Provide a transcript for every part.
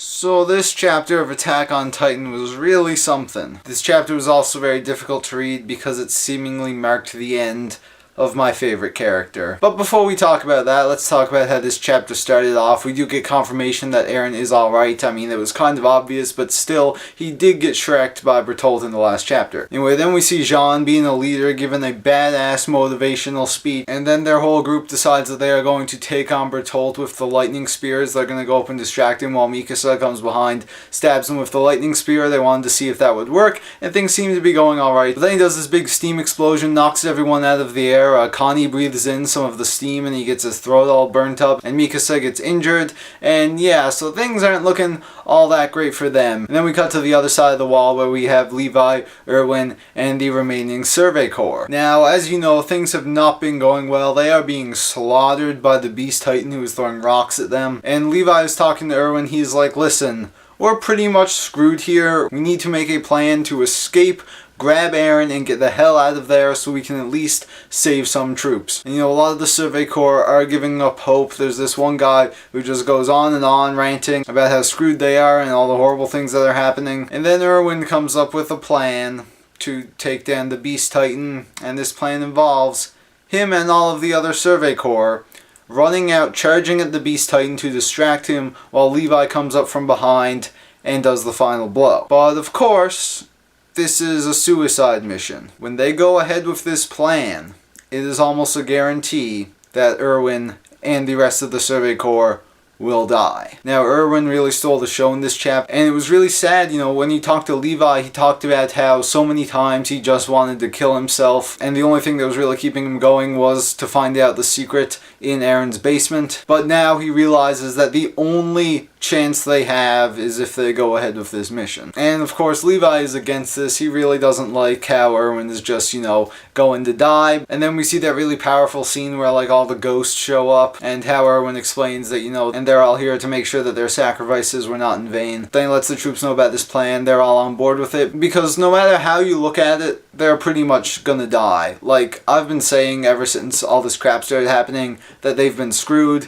So this chapter of Attack on Titan was really something. This chapter was also very difficult to read because it seemingly marked the end of my favorite character. But before we talk about that, let's talk about how this chapter started off. We do get confirmation that Eren is alright. I mean, it was kind of obvious, but still, he did get shreked by Bertolt in the last chapter. Anyway, then we see Jean being a leader, given a badass motivational speech, and then their whole group decides that they are going to take on Bertolt with the lightning spears. They're going to go up and distract him while Mikasa comes behind, stabs him with the lightning spear. They wanted to see if that would work, and things seem to be going alright. But then he does this big steam explosion, knocks everyone out of the air. Connie breathes in some of the steam and he gets his throat all burnt up, and Mikasa gets injured, and yeah, so things aren't looking all that great for them. And then we cut to the other side of the wall where we have Levi, Erwin, and the remaining Survey Corps. Now, as you know, things have not been going well. They are being slaughtered by the Beast Titan who is throwing rocks at them, and Levi is talking to Erwin. He's like, listen, we're pretty much screwed here. We need to make a plan to escape, grab Eren, and get the hell out of there so we can at least save some troops. And you know, a lot of the Survey Corps are giving up hope. There's this one guy who just goes on and on ranting about how screwed they are and all the horrible things that are happening. And then Erwin comes up with a plan to take down the Beast Titan, and this plan involves him and all of the other Survey Corps running out, charging at the Beast Titan to distract him while Levi comes up from behind and does the final blow. But of course, this is a suicide mission. When they go ahead with this plan, it is almost a guarantee that Erwin and the rest of the Survey Corps will die. Now, Erwin really stole the show in this chapter, and it was really sad, you know, when he talked to Levi, he talked about how so many times he just wanted to kill himself, and the only thing that was really keeping him going was to find out the secret in Eren's basement. But now he realizes that the only chance they have is if they go ahead with this mission. And of course, Levi is against this. He really doesn't like how Erwin is just, you know, going to die. And then we see that really powerful scene where like all the ghosts show up, and how Erwin explains that, you know, and they're all here to make sure that their sacrifices were not in vain. Then he lets the troops know about this plan. They're all on board with it, because no matter how you look at it, they're pretty much gonna die. Like, I've been saying ever since all this crap started happening that they've been screwed.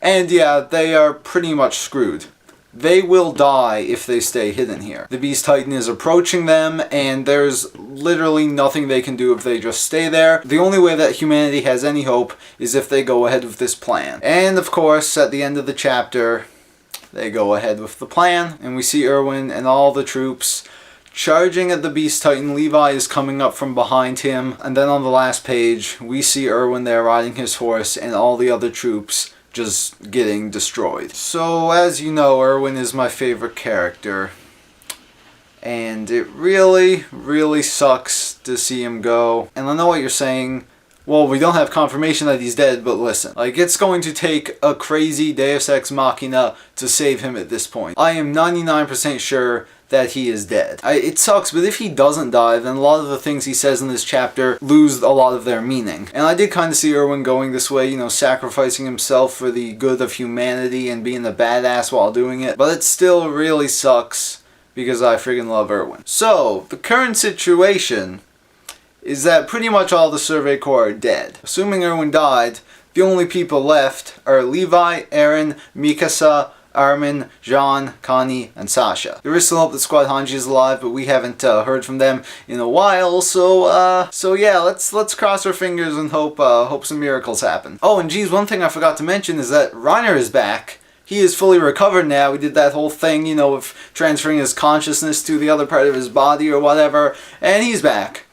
And yeah, they are pretty much screwed. They will die if they stay hidden here. The Beast Titan is approaching them, and there's literally nothing they can do if they just stay there. The only way that humanity has any hope is if they go ahead with this plan. And of course, at the end of the chapter, they go ahead with the plan, and we see Erwin and all the troops charging at the Beast Titan. Levi is coming up from behind him, and then on the last page, we see Erwin there riding his horse, and all the other troops just getting destroyed. So, as you know, Erwin is my favorite character, and it really, really sucks to see him go. And I know what you're saying, well, we don't have confirmation that he's dead, but listen, like, it's going to take a crazy Deus Ex Machina to save him at this point. I am 99% sure that he is dead. It sucks, but if he doesn't die, then a lot of the things he says in this chapter lose a lot of their meaning. And I did kind of see Erwin going this way, you know, sacrificing himself for the good of humanity and being a badass while doing it, but it still really sucks because I friggin' love Erwin. So, the current situation is that pretty much all the Survey Corps are dead. Assuming Erwin died, the only people left are Levi, Eren, Mikasa, Armin, Jean, Connie, and Sasha. There is still hope that Squad Hanji is alive, but we haven't heard from them in a while, so yeah, let's cross our fingers and hope some miracles happen. Oh, and geez, one thing I forgot to mention is that Reiner is back. He is fully recovered now. We did that whole thing, you know, of transferring his consciousness to the other part of his body or whatever, and he's back.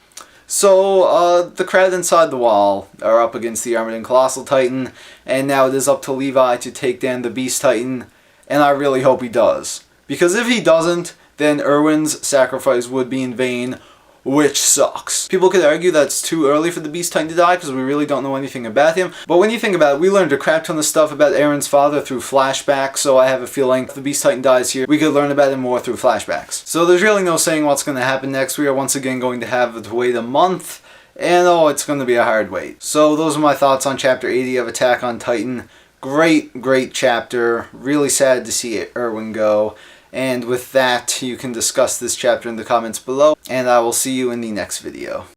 So, the crowd inside the wall are up against the Armored and Colossal Titan, and now it is up to Levi to take down the Beast Titan, and I really hope he does. Because if he doesn't, then Erwin's sacrifice would be in vain, which sucks. People could argue that it's too early for the Beast Titan to die because we really don't know anything about him, but when you think about it, we learned a crap ton of stuff about Eren's father through flashbacks, so I have a feeling if the Beast Titan dies here, we could learn about him more through flashbacks. So there's really no saying what's going to happen next. We are once again going to have to wait a month, and oh, it's going to be a hard wait. So those are my thoughts on Chapter 80 of Attack on Titan. Great chapter. Really sad to see Erwin go. And with that, you can discuss this chapter in the comments below, and I will see you in the next video.